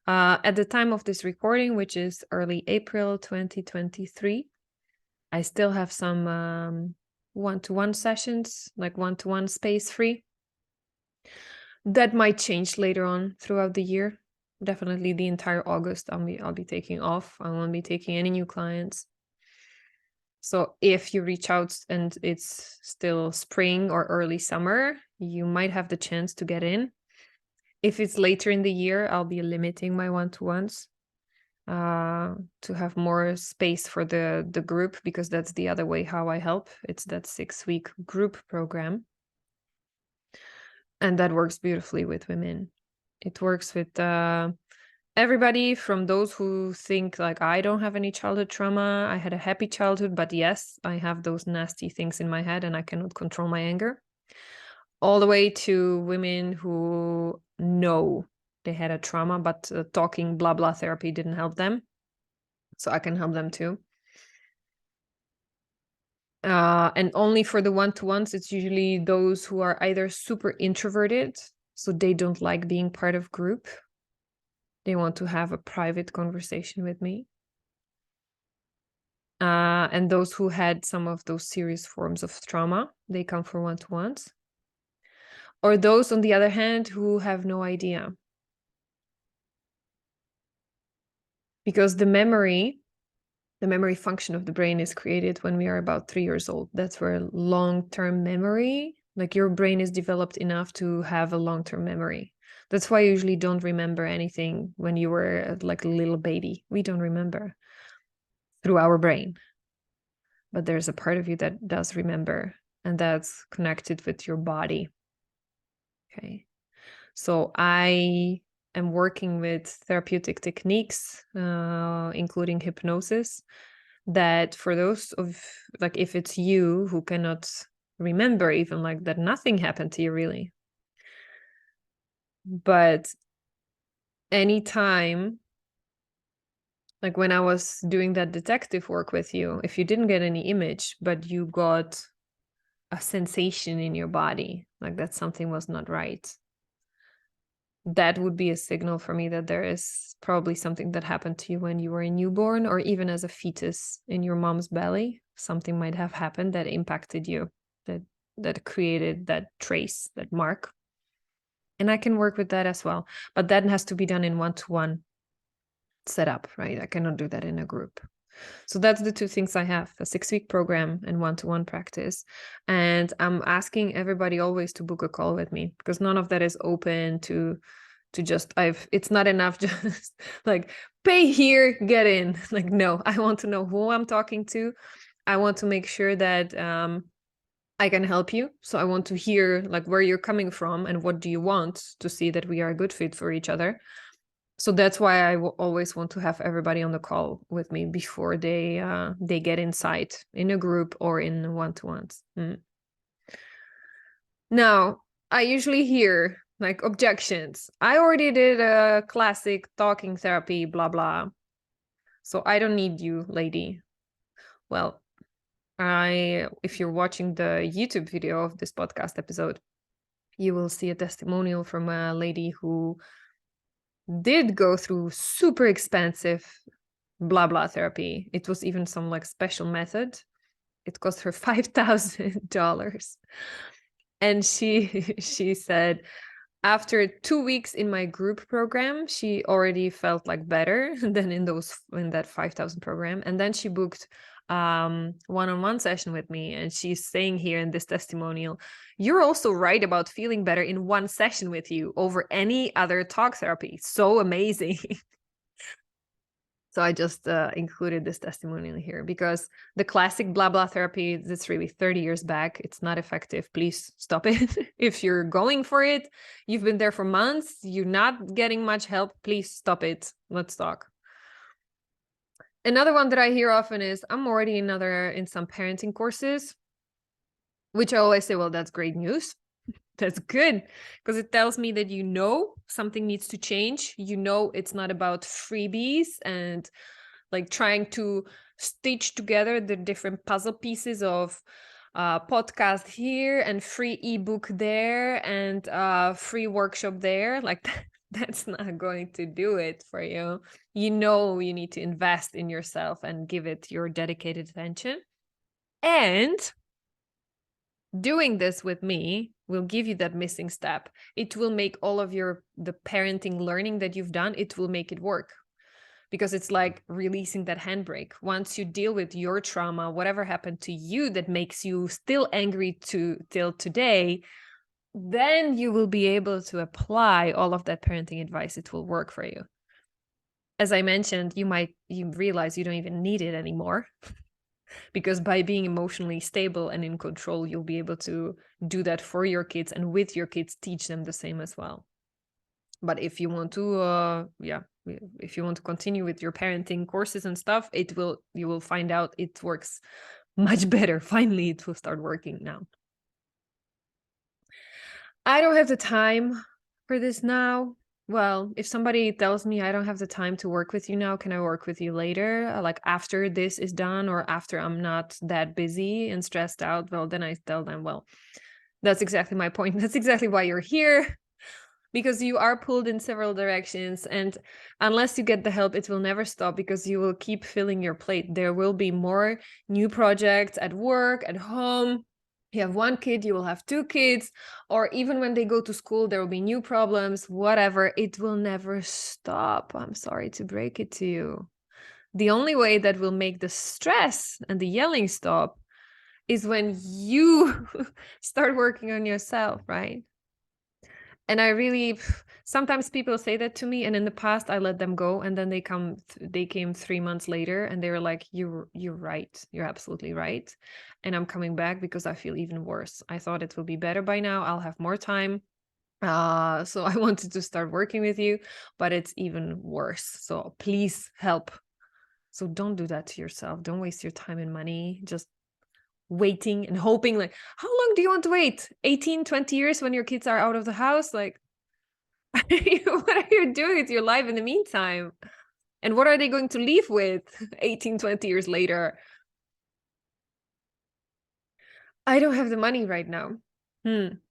Speaker 1: At the time of this recording, which is early April 2023, I still have some one-to-one sessions, like one-to-one space free. That might change later on throughout the year. Definitely the entire August, I'll be taking off. I won't be taking any new clients. So if you reach out and it's still spring or early summer, you might have the chance to get in. If it's later in the year, I'll be limiting my one-to-ones to have more space for the group, because that's the other way how I help. It's that 6-week group program. And that works beautifully with women. It works with everybody, from those who think like, I don't have any childhood trauma. I had a happy childhood, but yes, I have those nasty things in my head and I cannot control my anger. All the way to women who know they had a trauma, but talking blah, blah therapy didn't help them. So I can help them too. And only for the one-to-ones, it's usually those who are either super introverted, so they don't like being part of group. They want to have a private conversation with me. And those who had some of those serious forms of trauma, they come for one-to-ones. Or those, on the other hand, who have no idea. Because the memory function of the brain is created when we are about 3 years old. That's where long-term memory, like your brain is developed enough to have a long-term memory. That's why I usually don't remember anything when you were like a little baby. We don't remember through our brain. But there's a part of you that does remember, and that's connected with your body. Okay. So I am working with therapeutic techniques, including hypnosis, that for those of, like, if it's you who cannot remember even like that nothing happened to you really, but anytime, like when I was doing that detective work with you, if you didn't get any image but you got a sensation in your body, like that something was not right, that would be a signal for me that there is probably something that happened to you when you were a newborn, or even as a fetus in your mom's belly. Something might have happened that impacted you, that created that trace, that mark. And I can work with that as well, but that has to be done in one-to-one setup, right? I cannot do that in a group. So that's the two things I have: a 6-week program and one-to-one practice. And I'm asking everybody always to book a call with me, because none of that is open to just, it's not enough just like pay here, get in. Like, no, I want to know who I'm talking to. I want to make sure that I can help you. So I want to hear like where you're coming from and what do you want, to see that we are a good fit for each other. So that's why I always want to have everybody on the call with me before they get inside in a group or in one-to-ones. Now, I usually hear like objections. I already did a classic talking therapy, blah, blah. So I don't need you, lady. Well, if you're watching the YouTube video of this podcast episode, you will see a testimonial from a lady who did go through super expensive blah blah therapy. It was even some like special method. It cost her $5,000. And she said after 2 weeks in my group program, she already felt like better than in that 5,000 program. And then she booked one-on-one session with me, and she's saying here in this testimonial, you're also right about feeling better in one session with you over any other talk therapy. So amazing. So I just included this testimonial here because the classic blah blah therapy, that's really 30 years back. It's not effective. Please stop it. If you're going for it, you've been there for months, you're not getting much help, please stop it. Let's talk. Another one that I hear often is, I'm already in some parenting courses, which I always say, well, that's great news. That's good, because it tells me that something needs to change. It's not about freebies and like trying to stitch together the different puzzle pieces of podcast here and free ebook there and free workshop there. Like that's not going to do it for you. You need to invest in yourself and give it your dedicated attention. And doing this with me will give you that missing step. It will make all of the parenting learning that you've done, it will make it work. Because it's like releasing that handbrake. Once you deal with your trauma, whatever happened to you that makes you still angry till today, then you will be able to apply all of that parenting advice. It will work for you. As I mentioned, you realize you don't even need it anymore. Because by being emotionally stable and in control, you'll be able to do that for your kids, and with your kids, teach them the same as well. But if you want to, if you want to continue with your parenting courses and stuff, you will find out it works much better. Finally, it will start working now. I don't have the time for this now. Well, if somebody tells me I don't have the time to work with you now, can I work with you later? Like after this is done, or after I'm not that busy and stressed out, well, then I tell them, well, that's exactly my point. That's exactly why you're here, because you are pulled in several directions. And unless you get the help, it will never stop, because you will keep filling your plate. There will be more new projects at work, at home. You have one kid, you will have two kids, or even when they go to school, there will be new problems, whatever. It will never stop. I'm sorry to break it to you. The only way that will make the stress and the yelling stop is when you start working on yourself, right? And I really, sometimes people say that to me, and in the past I let them go, and then they came 3 months later and they were like, you're right, you're absolutely right. And I'm coming back because I feel even worse. I thought it will be better by now, I'll have more time. So I wanted to start working with you, but it's even worse. So please help. So don't do that to yourself. Don't waste your time and money just waiting and hoping. Like, how long do you want to wait? 18, 20 years when your kids are out of the house? Like, what are you doing with your life in the meantime? And what are they going to leave with 18, 20 years later? I don't have the money right now. And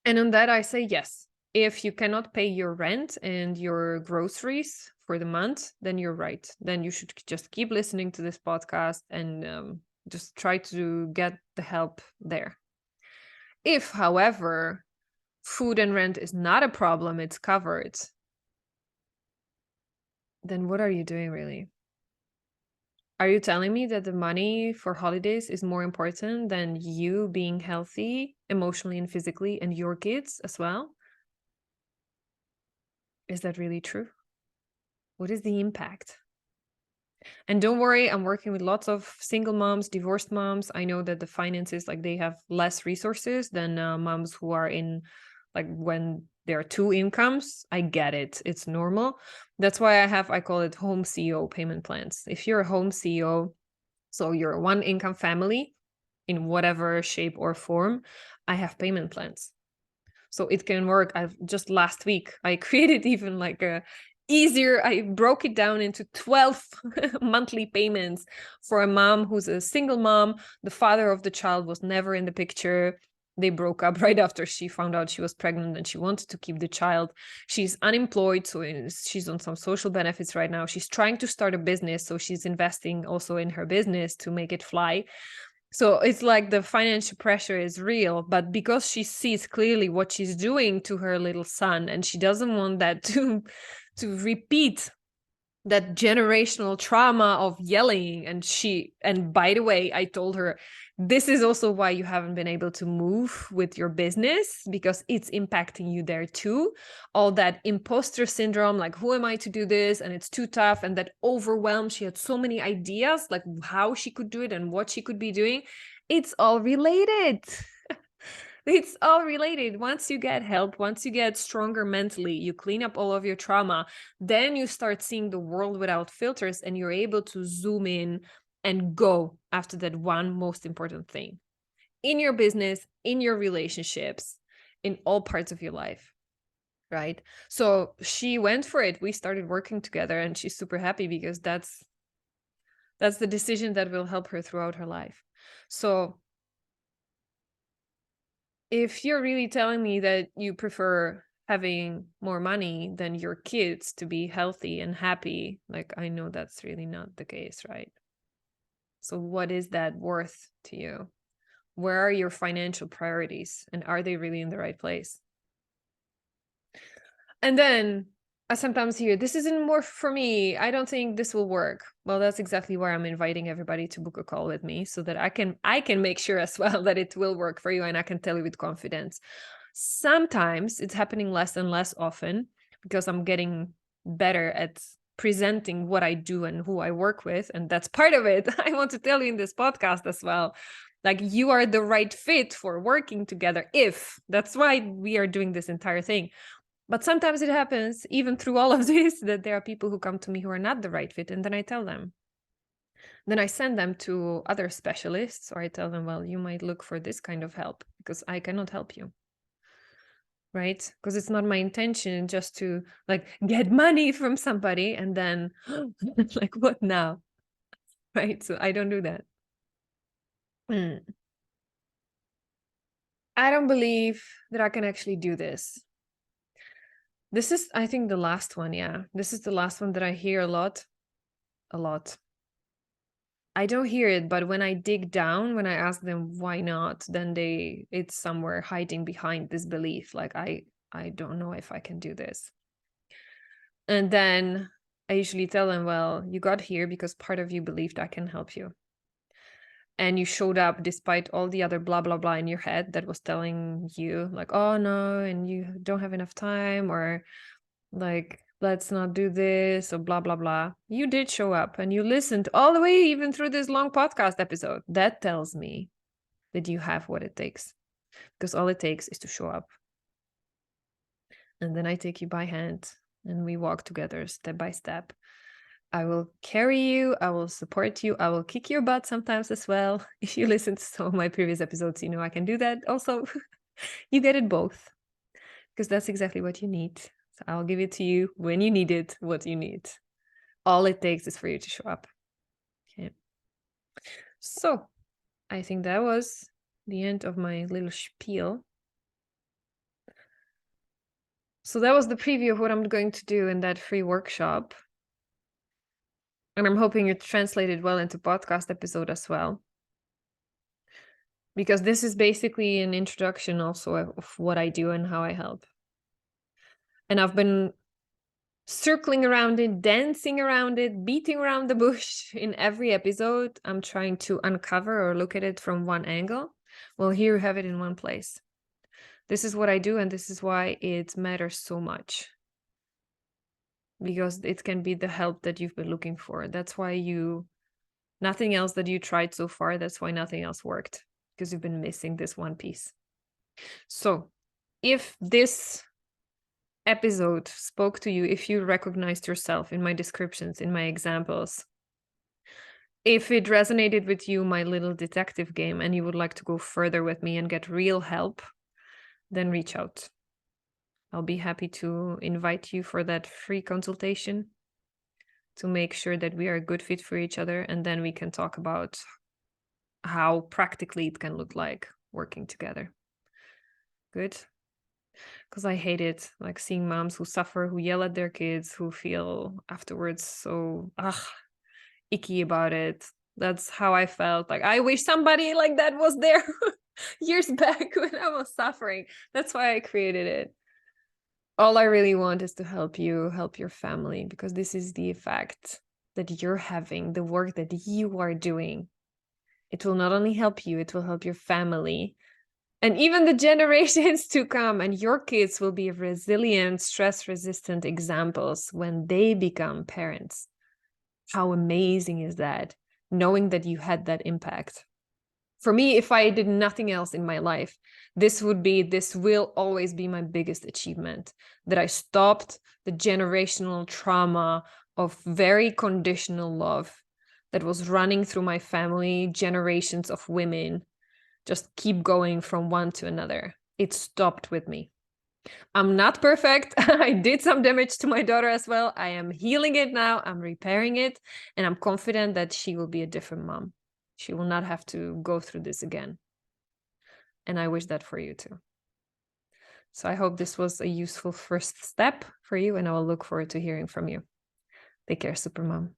Speaker 1: on that, I say yes. If you cannot pay your rent and your groceries for the month, then you're right. Then you should just keep listening to this podcast and just try to get the help there. If, however, food and rent is not a problem, it's covered, then what are you doing really? Are you telling me that the money for holidays is more important than you being healthy emotionally and physically, and your kids as well? Is that really true? What is the impact? And don't worry, I'm working with lots of single moms, divorced moms. I know that the finances, like they have less resources than moms who are in, like when there are two incomes. I get it. It's normal. That's why I call it home CEO payment plans. If you're a home CEO, so you're a one income family in whatever shape or form, I have payment plans. So it can work. Just last week, I created even like I broke it down into 12 monthly payments for a mom who's a single mom. The father of the child was never in the picture. They broke up right after she found out she was pregnant and she wanted to keep the child. She's unemployed, so she's on some social benefits right now. She's trying to start a business, so she's investing also in her business to make it fly. So it's like the financial pressure is real, but because she sees clearly what she's doing to her little son, and she doesn't want that to repeat that generational trauma of yelling. And by the way, I told her, this is also why you haven't been able to move with your business, because it's impacting you there too. All that imposter syndrome, like, who am I to do this? And it's too tough. And that overwhelm. She had so many ideas, like how she could do it and what she could be doing. It's all related. It's all related. Once you get help, once you get stronger mentally, you clean up all of your trauma, then you start seeing the world without filters, and you're able to zoom in and go after that one most important thing in your business, in your relationships, in all parts of your life. Right? So she went for it. We started working together, and she's super happy because that's the decision that will help her throughout her life. So if you're really telling me that you prefer having more money than your kids to be healthy and happy, like, I know that's really not the case, right? So what is that worth to you? Where are your financial priorities, and are they really in the right place? And then I sometimes hear, this isn't more for me. I don't think this will work. Well, that's exactly why I'm inviting everybody to book a call with me, so that I can make sure as well that it will work for you, and I can tell you with confidence. Sometimes it's happening less and less often because I'm getting better at presenting what I do and who I work with, and that's part of it. I want to tell you in this podcast as well. Like, you are the right fit for working together, if that's why we are doing this entire thing. But sometimes it happens, even through all of this, that there are people who come to me who are not the right fit, and then I tell them. Then I send them to other specialists, or I tell them, well, you might look for this kind of help because I cannot help you. Right? Because it's not my intention just to, like, get money from somebody and then like, what now? Right? So I don't do that. I don't believe that I can actually do this. This is, I think, the last one. Yeah. This is the last one that I hear a lot. A lot. I don't hear it, but when I dig down, when I ask them why not, then it's somewhere hiding behind this belief. Like, I don't know if I can do this. And then I usually tell them, well, you got here because part of you believed I can help you. And you showed up despite all the other blah, blah, blah in your head that was telling you, like, oh no, and you don't have enough time, or like, let's not do this, or blah, blah, blah. You did show up, and you listened all the way, even through this long podcast episode. That tells me that you have what it takes, because all it takes is to show up. And then I take you by hand and we walk together step by step. I will carry you, I will support you, I will kick your butt sometimes as well. If you listen to some of my previous episodes, you know I can do that also. You get it both, because that's exactly what you need. So I'll give it to you when you need it, what you need. All it takes is for you to show up. Okay. So I think that was the end of my little spiel. So that was the preview of what I'm going to do in that free workshop. And I'm hoping it translated well into podcast episode as well. Because this is basically an introduction also of what I do and how I help. And I've been circling around it, dancing around it, beating around the bush in every episode. I'm trying to uncover or look at it from one angle. Well, here you have it in one place. This is what I do, and this is why it matters so much. Because it can be the help that you've been looking for. That's why nothing else that you tried so far, that's why nothing else worked. Because you've been missing this one piece. So if this episode spoke to you, if you recognized yourself in my descriptions, in my examples, if it resonated with you, my little detective game, and you would like to go further with me and get real help, then reach out. I'll be happy to invite you for that free consultation to make sure that we are a good fit for each other, and then we can talk about how practically it can look like working together. Good. Because I hate it, like seeing moms who suffer, who yell at their kids, who feel afterwards so icky about it. That's how I felt. Like, I wish somebody like that was there years back when I was suffering. That's why I created it. All I really want is to help you, help your family, because this is the effect that you're having, the work that you are doing. It will not only help you, it will help your family and even the generations to come. And your kids will be resilient, stress-resistant examples when they become parents. How amazing is that? Knowing that you had that impact. For me, if I did nothing else in my life, this will always be my biggest achievement, that I stopped the generational trauma of very conditional love that was running through my family, generations of women, just keep going from one to another. It stopped with me. I'm not perfect. I did some damage to my daughter as well. I am healing it now. I'm repairing it. And I'm confident that she will be a different mom. She will not have to go through this again. And I wish that for you too. So I hope this was a useful first step for you, and I will look forward to hearing from you. Take care, Supermom.